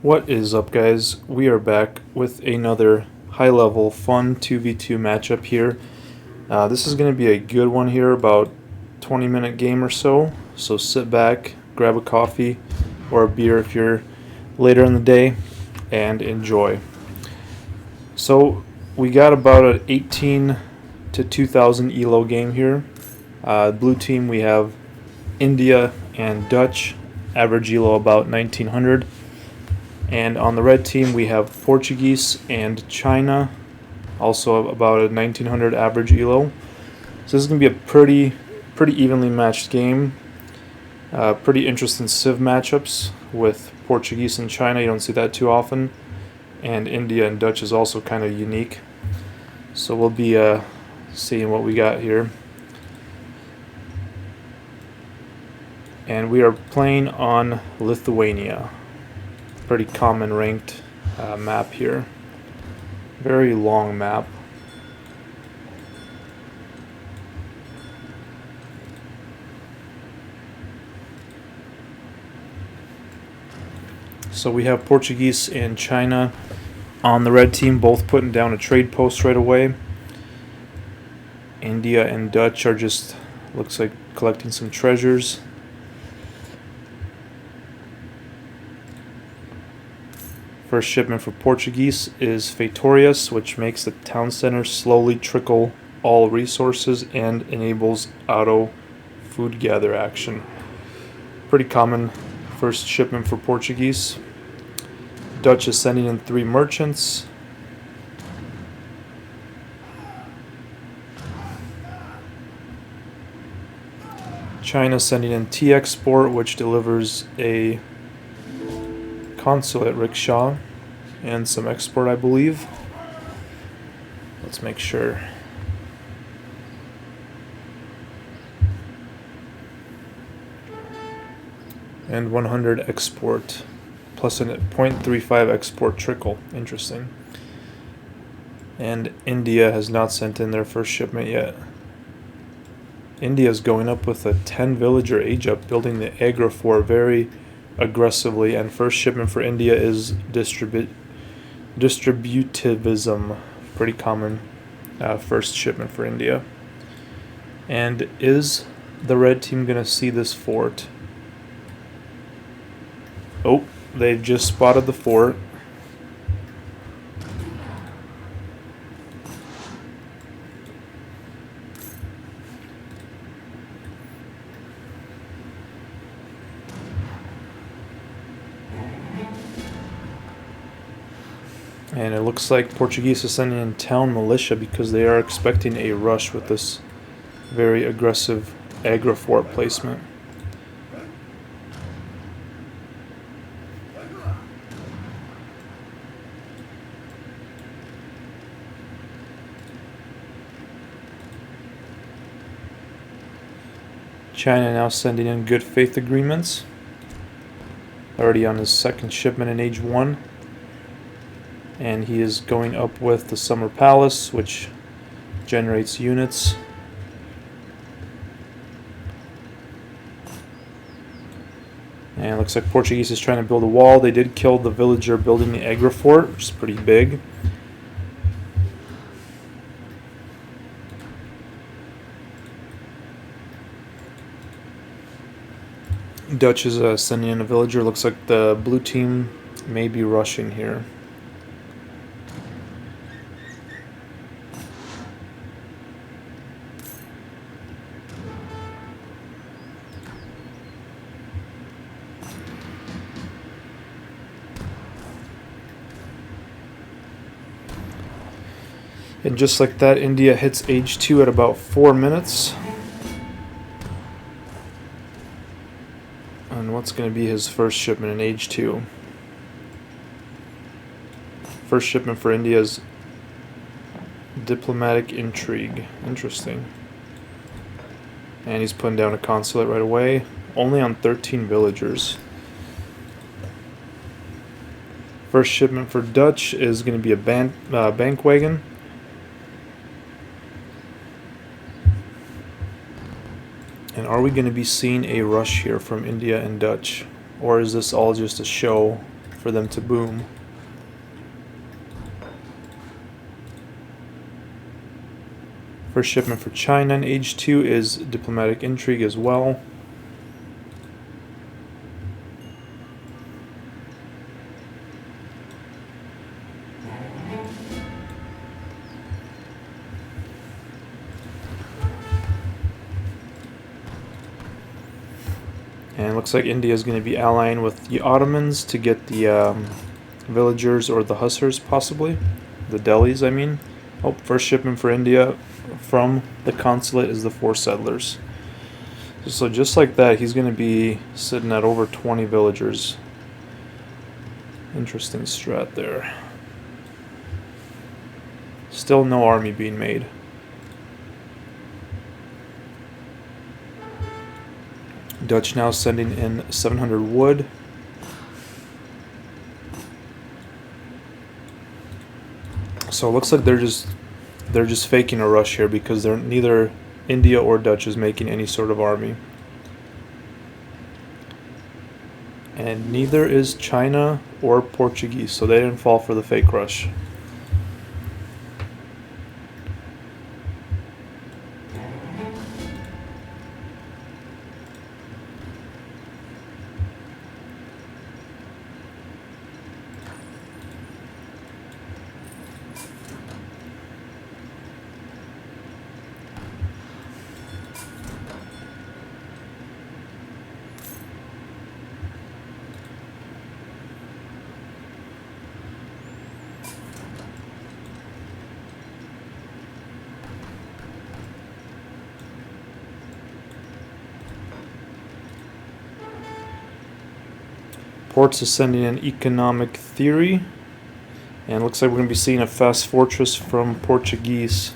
What is up, guys? We are back with another high-level fun 2v2 matchup here. This is going to be a good one here, about 20-minute game or so. So sit back, grab a coffee or a beer if you're later in the day, and enjoy. So we got about an 18 to 2000 ELO game here. Blue team, we have India and Dutch, average ELO about 1900. And on the red team, we have Portuguese and China, also about a 1900 average ELO. So this is going to be a pretty evenly matched game. Pretty interesting Civ matchups with Portuguese and China. You don't see that too often. And India and Dutch is also kind of unique. So we'll be seeing what we got here. And we are playing on Lithuania. Pretty common ranked map here. Very long map. So we have Portuguese and China on the red team, both putting down a trade post right away. India and Dutch are just, looks like, collecting some treasures. First shipment for Portuguese is Feitorius, which makes the town center slowly trickle all resources and enables auto food gather action. Pretty common first shipment for Portuguese. Dutch is sending in 3 merchants. China sending in T-Export, which delivers a consulate rickshaw and some export, I believe. Let's make sure. And 100 export plus a 0.35 export trickle. Interesting. And India has not sent in their first shipment yet. India's going up with a 10 villager age up, building the Agrofor very aggressively, and first shipment for India is distributivism. Pretty common first shipment for India. And is the red team going to see this fort? Oh, they've just spotted the fort. And it looks like Portuguese is sending in town militia because they are expecting a rush with this very aggressive agri-fort placement. China now sending in good faith agreements. Already on his second shipment in age 1. And he is going up with the Summer Palace, which generates units. And it looks like Portuguese is trying to build a wall. They did kill the villager building the Agri-fort, which is pretty big. Dutch is sending in a villager. Looks like the blue team may be rushing here. And just like that, India hits age 2 at about 4 minutes. And what's going to be his first shipment in age 2? First shipment for India is diplomatic intrigue. Interesting. And he's putting down a consulate right away. Only on 13 villagers. First shipment for Dutch is going to be a bank wagon. And are we going to be seeing a rush here from India and Dutch? Or is this all just a show for them to boom. First shipment for China in Age 2 is diplomatic intrigue as well. And it looks like India is going to be allying with the Ottomans to get the villagers or the hussars, possibly. The Delhis, I mean. Oh, first shipment for India from the consulate is the 4 settlers. So just like that, he's going to be sitting at over 20 villagers. Interesting strat there. Still no army being made. Dutch now sending in 700 wood. So it looks like they're just faking a rush here because they're neither India or Dutch is making any sort of army. And neither is China or Portuguese, so they didn't fall for the fake rush. Ports is sending in economic theory, and looks like we're going to be seeing a fast fortress from Portuguese.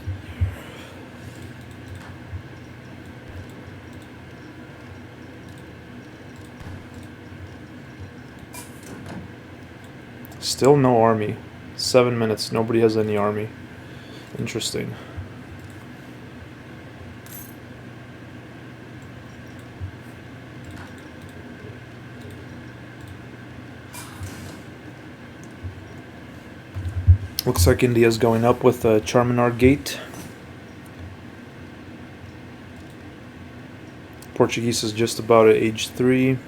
Still no army. 7 minutes, nobody has any army. Interesting. Looks like India's going up with a Charminar Gate. Portuguese is just about at Age 3.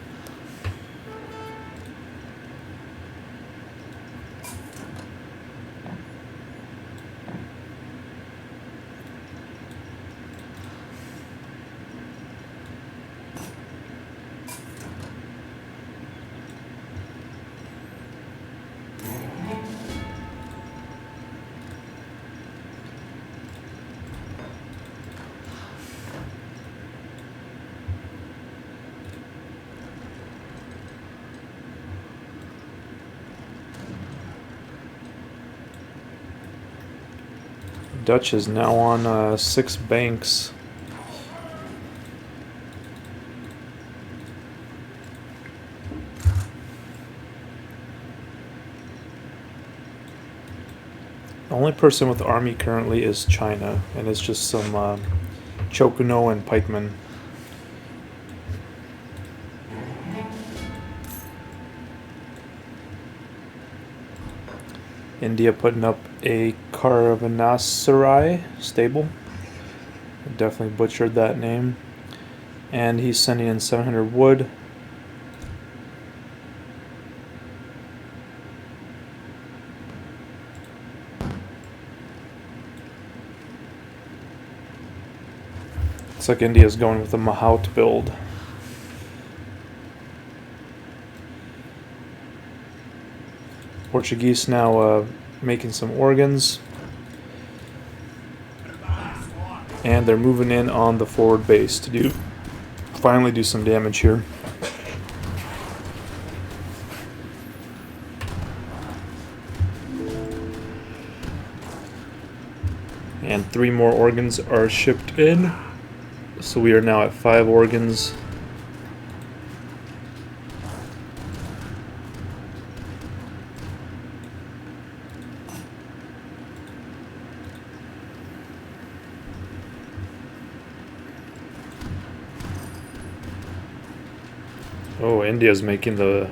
Dutch is now on 6 banks. The only person with army currently is China, and it's just some Chocono and pikemen. India putting up a Caravanserai stable. I definitely butchered that name. And he's sending in 700 wood. Looks like India's going with a Mahout build. Portuguese now making some organs. And they're moving in on the forward base to finally do some damage here. And 3 more organs are shipped in. So we are now at 5 organs. Oh, India's making the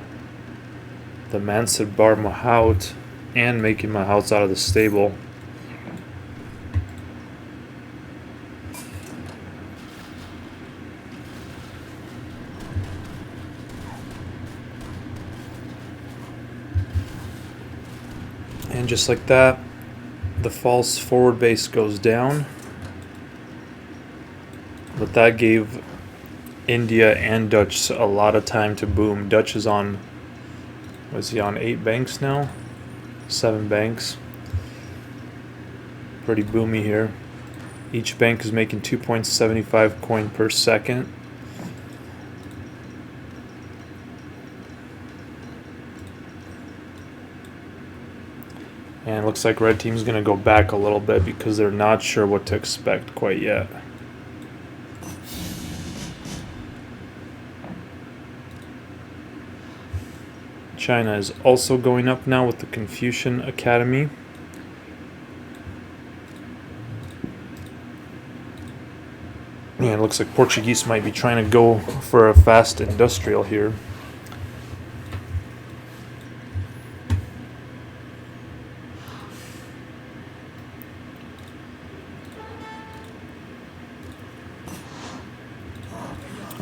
the Mansadbar Mahout and making Mahouts out of the stable. And just like that, the false forward base goes down. But that gave India and Dutch a lot of time to boom. Dutch is on, was he on 8 banks now? 7 banks. Pretty boomy here. Each bank is making 2.75 coin per second. And it looks like red team's going to go back a little bit because they're not sure what to expect quite yet. China is also going up now with the Confucian Academy. And it looks like Portuguese might be trying to go for a fast industrial here.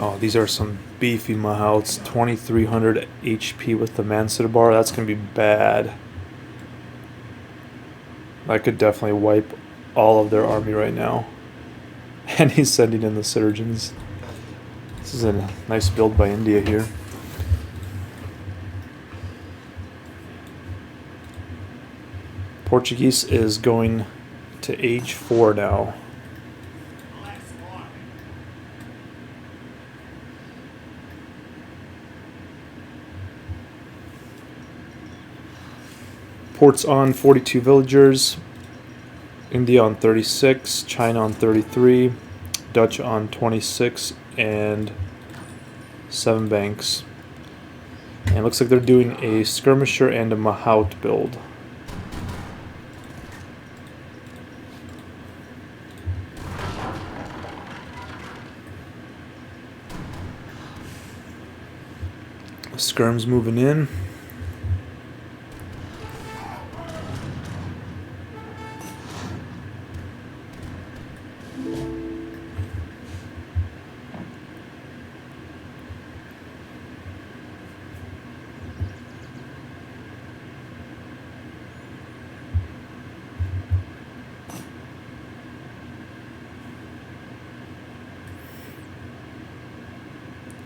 Oh, these are some beefy Mahouts. 2300 HP with the Mansadbar. That's going to be bad. That could definitely wipe all of their army right now. And he's sending in the surgeons. This is a nice build by India here. Portuguese is going to age 4 now. Port's on 42 villagers, India on 36, China on 33, Dutch on 26, and 7 banks. And it looks like they're doing a skirmisher and a Mahout build. Skirm's moving in.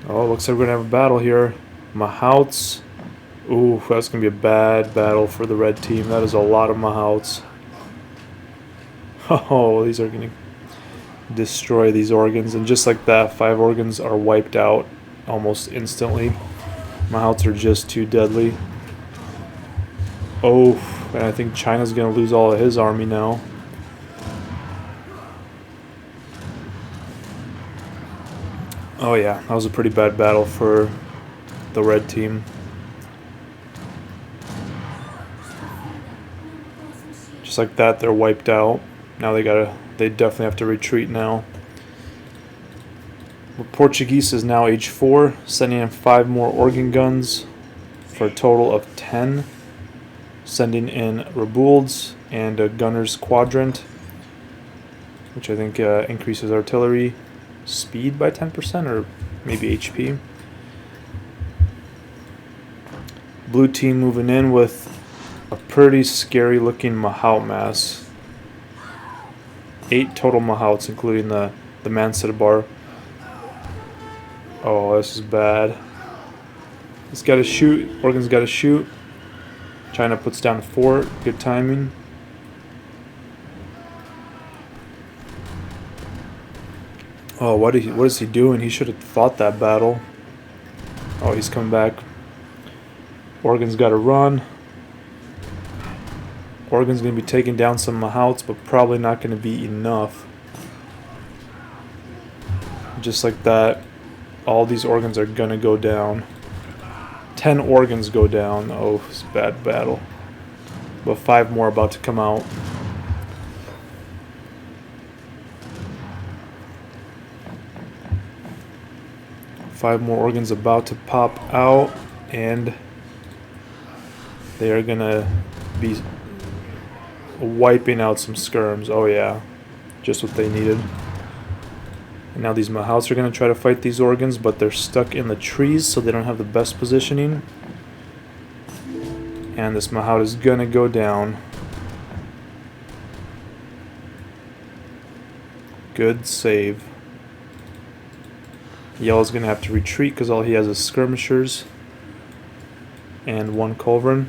Oh, looks like we're going to have a battle here. Mahouts. Ooh, that's going to be a bad battle for the red team. That is a lot of Mahouts. Oh, these are going to destroy these organs. And just like that, 5 organs are wiped out almost instantly. Mahouts are just too deadly. Oh, and I think China's going to lose all of his army now. Oh yeah, that was a pretty bad battle for the red team. Just like that, they're wiped out. Now they definitely have to retreat now. But Portuguese is now age 4, sending in 5 more organ guns for a total of 10. Sending in Raboulds and a gunner's quadrant, which I think increases artillery speed by 10% or maybe HP. Blue team moving in with a pretty scary looking Mahout mass. 8 total Mahouts, including the Mansadbar. Oh, this is bad. It's got to shoot. Organ's got to shoot. China puts down 4. Good timing. Oh, what is he doing? He should have fought that battle. Oh, he's coming back. Organ's got to run. Organ's going to be taking down some Mahouts, but probably not going to be enough. Just like that, all these organs are going to go down. 10 organs go down. Oh, it's a bad battle. But 5 more about to come out. Five more organs about to pop out, and They are gonna be wiping out some skirms. Oh yeah, just what they needed. And now these Mahouts are gonna try to fight these organs, but they're stuck in the trees, so they don't have the best positioning. And this Mahout is gonna go down. Good save. Yellow's gonna have to retreat because all he has is skirmishers and one culverin.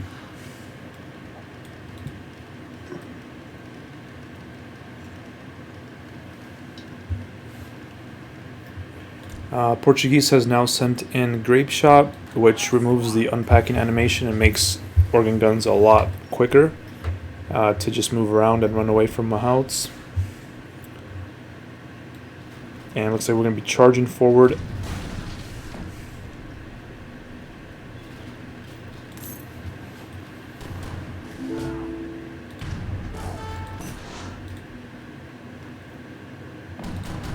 Portuguese has now sent in Grape Shot, which removes the unpacking animation and makes organ guns a lot quicker to just move around and run away from Mahouts. And it looks like we're going to be charging forward.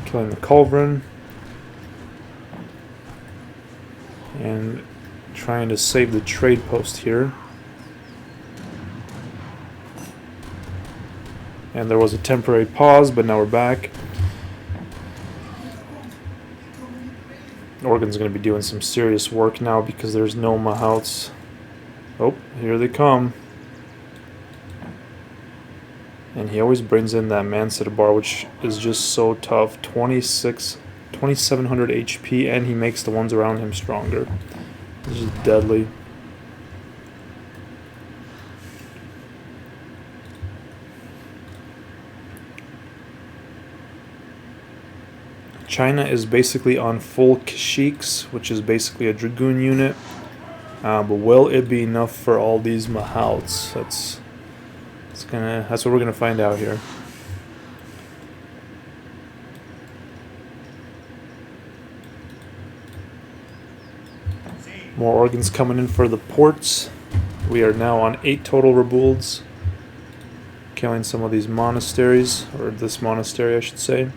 Killing the culverin. And trying to save the trade post here. And there was a temporary pause, but now we're back. Organ's going to be doing some serious work now because there's no Mahouts. Oh, here they come. And he always brings in that Mansita bar, which is just so tough. 2700 HP, and he makes the ones around him stronger. This is deadly. China is basically on full Kashyyyks, which is basically a Dragoon unit. But will it be enough for all these Mahouts? That's what we're gonna find out here. More organs coming in for the ports. We are now on 8 total rebuilds. Killing some of these monasteries, or this monastery I should say.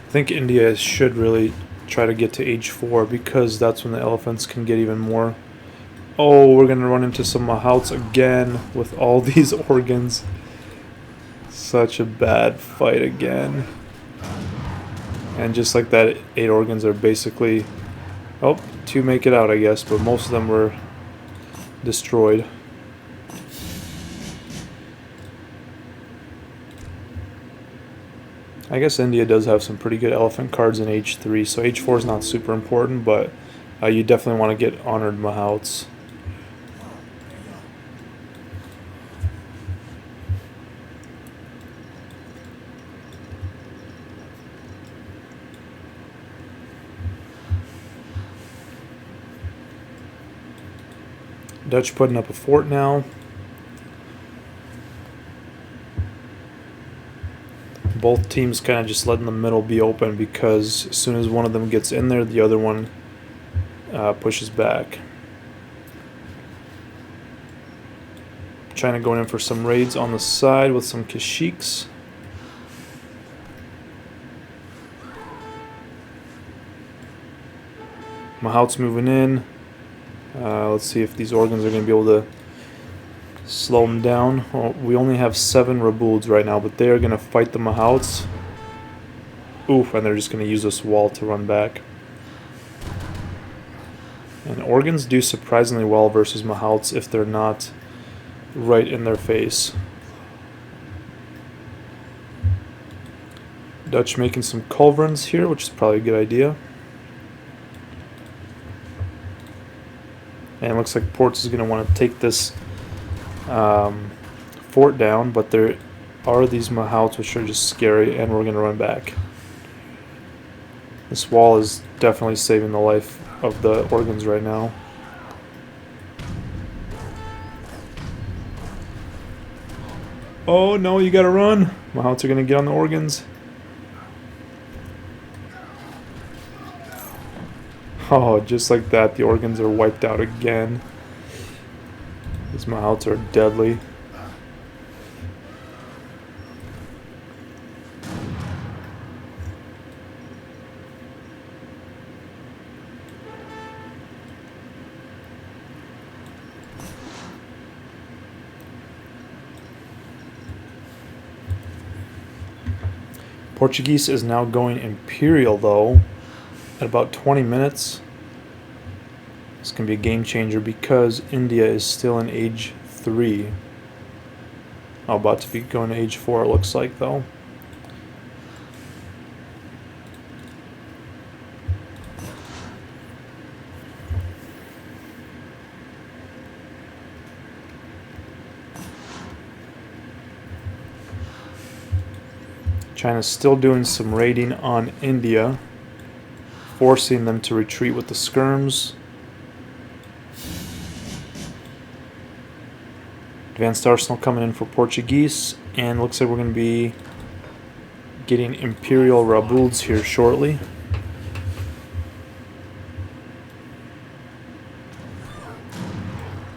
I think India should really try to get to age 4 because that's when the elephants can get even more. Oh, we're going to run into some Mahouts again with all these organs. Such a bad fight again. And just like that, 8 organs are basically... Oh, 2 make it out, I guess, but most of them were destroyed. I guess India does have some pretty good elephant cards in H3, so H4 is not super important, but you definitely want to get honored Mahouts. Dutch putting up a fort now. Both teams kind of just letting the middle be open because as soon as one of them gets in there, the other one pushes back. China going in for some raids on the side with some Kashyyyks. Mahouts moving in. Let's see if these organs are going to be able to slow them down. Well, we only have 7 rebuilds right now, but they are going to fight the Mahouts. Oof, and they're just going to use this wall to run back. And organs do surprisingly well versus Mahouts if they're not right in their face. Dutch making some culverins here, which is probably a good idea. And it looks like Ports is going to want to take this fort down, but there are these Mahouts which are just scary, and we're going to run back. This wall is definitely saving the life of the organs right now. Oh no, you gotta run! Mahouts are going to get on the organs. Oh, just like that, the organs are wiped out again. These Mahouts are deadly. Portuguese is now going Imperial though at about 20 minutes. This can be a game changer because India is still in age 3. Oh, about to be going to age 4 it looks like though. China's still doing some raiding on India, forcing them to retreat with the skirms. Advanced arsenal coming in for Portuguese, and looks like we're going to be getting Imperial Rabuls here shortly.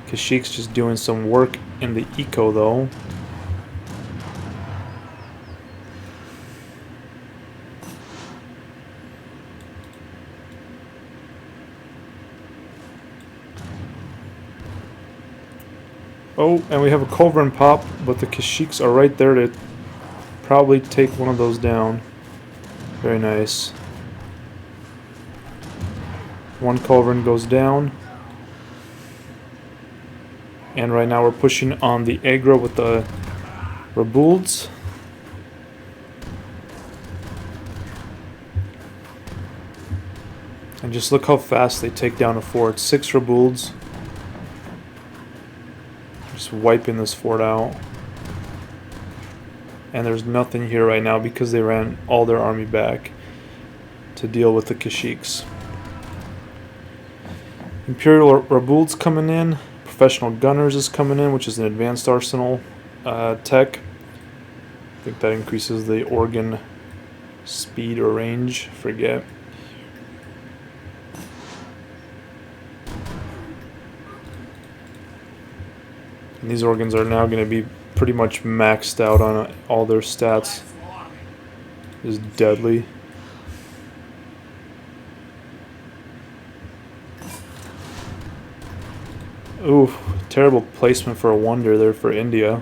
Kashik's just doing some work in the eco though. Oh, and we have a culverin pop, but the Kashyyyks are right there to probably take one of those down. Very nice. One culverin goes down. And right now we're pushing on the aggro with the Rabuls. And just look how fast they take down a fort. 6 Rabuls. Just wiping this fort out. And there's nothing here right now because they ran all their army back to deal with the Kashyyyks. Imperial Rabuls coming in. Professional Gunners is coming in, which is an advanced arsenal tech. I think that increases the organ speed or range. Forget. And these organs are now going to be pretty much maxed out on all their stats. Is deadly. Ooh, terrible placement for a wonder there for India.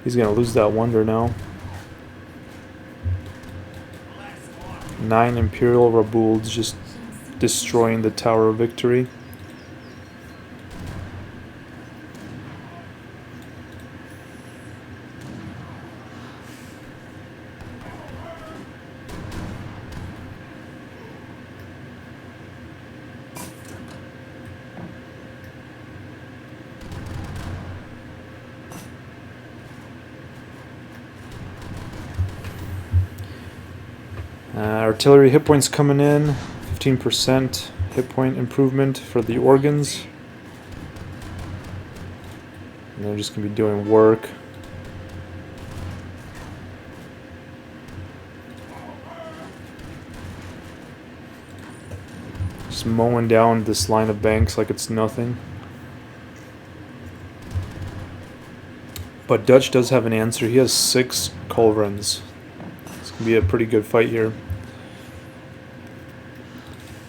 He's going to lose that wonder now. 9 Imperial Rabuls just destroying the Tower of Victory. Artillery hit points coming in, 15% hit point improvement for the organs. And they're just going to be doing work. Just mowing down this line of banks like it's nothing. But Dutch does have an answer. He has 6 culverins. It's going to be a pretty good fight here.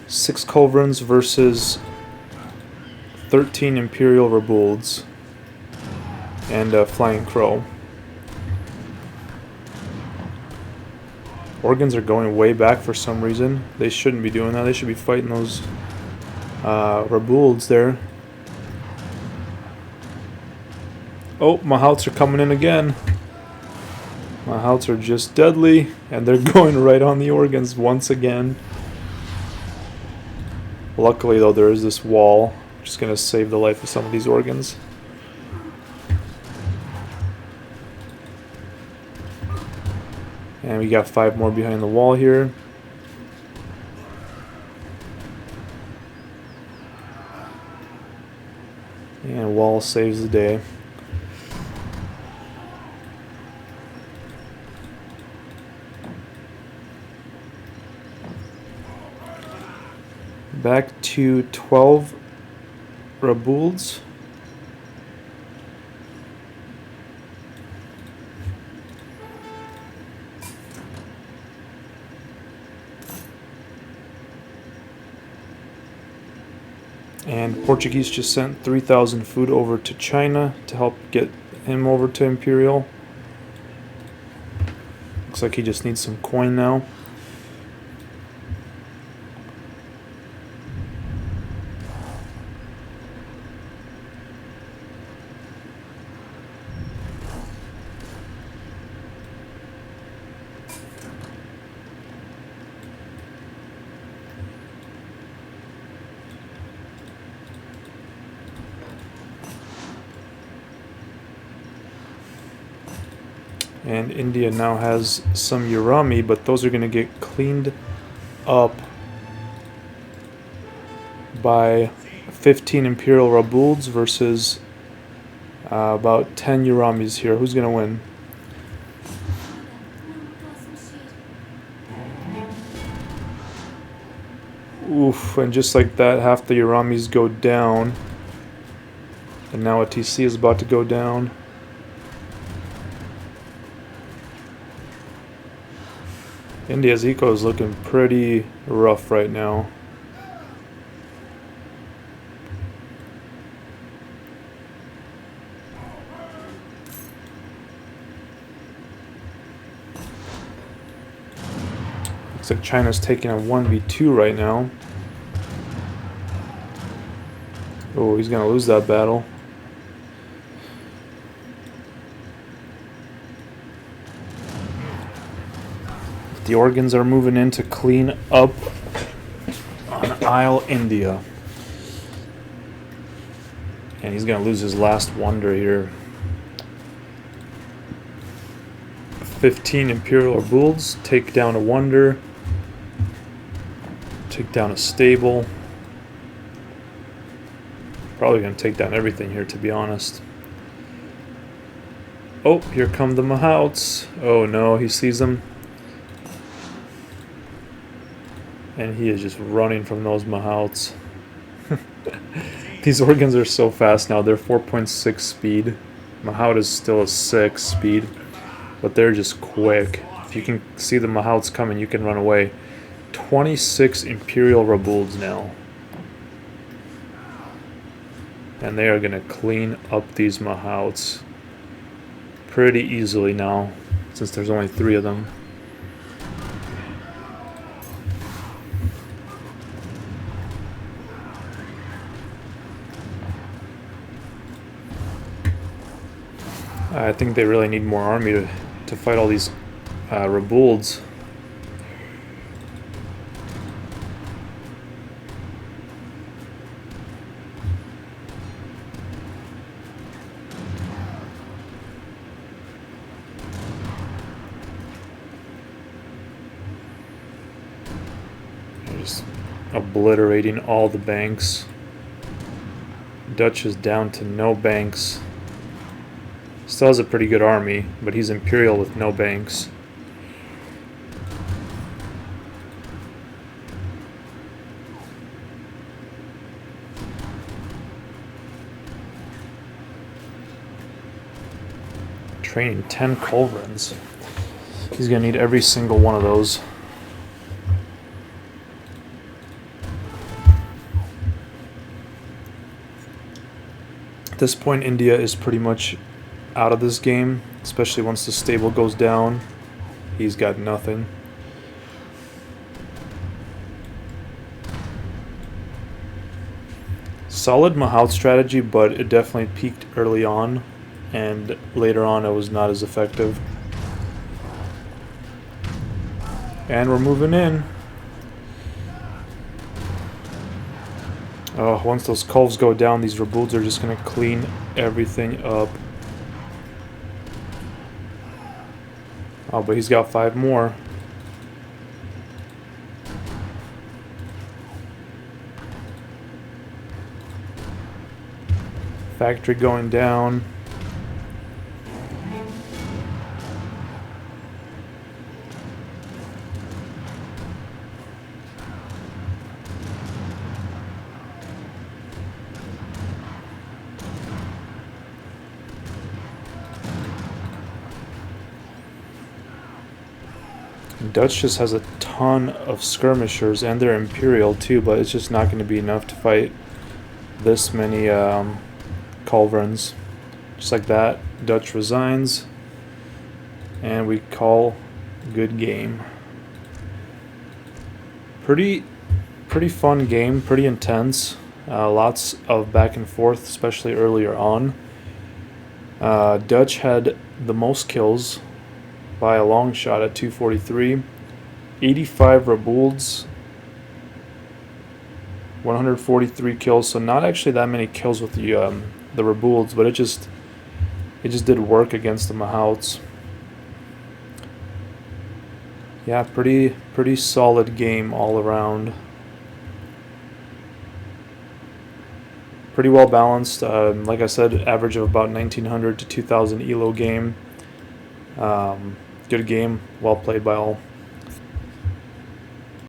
6 culverins versus 13 Imperial Rabuls and a Flying Crow. Organs are going way back for some reason. They shouldn't be doing that. They should be fighting those Rabuls there. Oh, Mahouts are coming in again. Mahouts are just deadly, and they're going right on the organs once again. Luckily, though, there is this wall, which is going to save the life of some of these organs. And we got 5 more behind the wall here. And wall saves the day. back to 12 rubles. And Portuguese just sent 3,000 food over to China to help get him over to Imperial. Looks like he just needs some coin now. And India now has some Urami, but those are going to get cleaned up by 15 Imperial Rubles versus about 10 Uramis here. Who's going to win? Oof, and just like that, half the Uramis go down. And now a TC is about to go down. India's eco is looking pretty rough right now. Looks like China's taking a 1v2 right now. Oh, he's gonna lose that battle. The organs are moving in to clean up on Isle India. And he's going to lose his last wonder here. 15 Imperial Bulls, take down a wonder, take down a stable. Probably going to take down everything here, to be honest. Oh, here come the Mahouts. Oh no, he sees them. And he is just running from those Mahouts. These organs are so fast now. They're 4.6 speed. Mahout is still a 6 speed. But they're just quick. If you can see the Mahouts coming, you can run away. 26 Imperial Rabulds now. And they are going to clean up these Mahouts pretty easily now, since there's only 3 of them. I think they really need more army to fight all these Rabulds. They're just obliterating all the banks. Dutch is down to no banks. Still has a pretty good army, but he's Imperial with no banks. Training 10 culverins. He's going to need every single one of those. At this point, India is pretty much out of this game, especially once the stable goes down. He's got nothing. Solid Mahout strategy, but it definitely peaked early on, and later on it was not as effective. And we're moving in. Oh, once those culves go down, these Rabulds are just going to clean everything up. Oh, but he's got 5 more. Factory going down. Dutch just has a ton of skirmishers, and they're Imperial too, but it's just not going to be enough to fight this many culverins. Just like that, Dutch resigns, and we call good game. Pretty fun game, pretty intense. Lots of back and forth, especially earlier on. Dutch had the most kills by a long shot at 243. 85 Raboulds, 143 kills. So not actually that many kills with the Raboulds, but it just did work against the Mahouts. Yeah, pretty solid game all around. Pretty well balanced. Like I said, average of about 1900 to 2000 elo game. Good game, well played by all.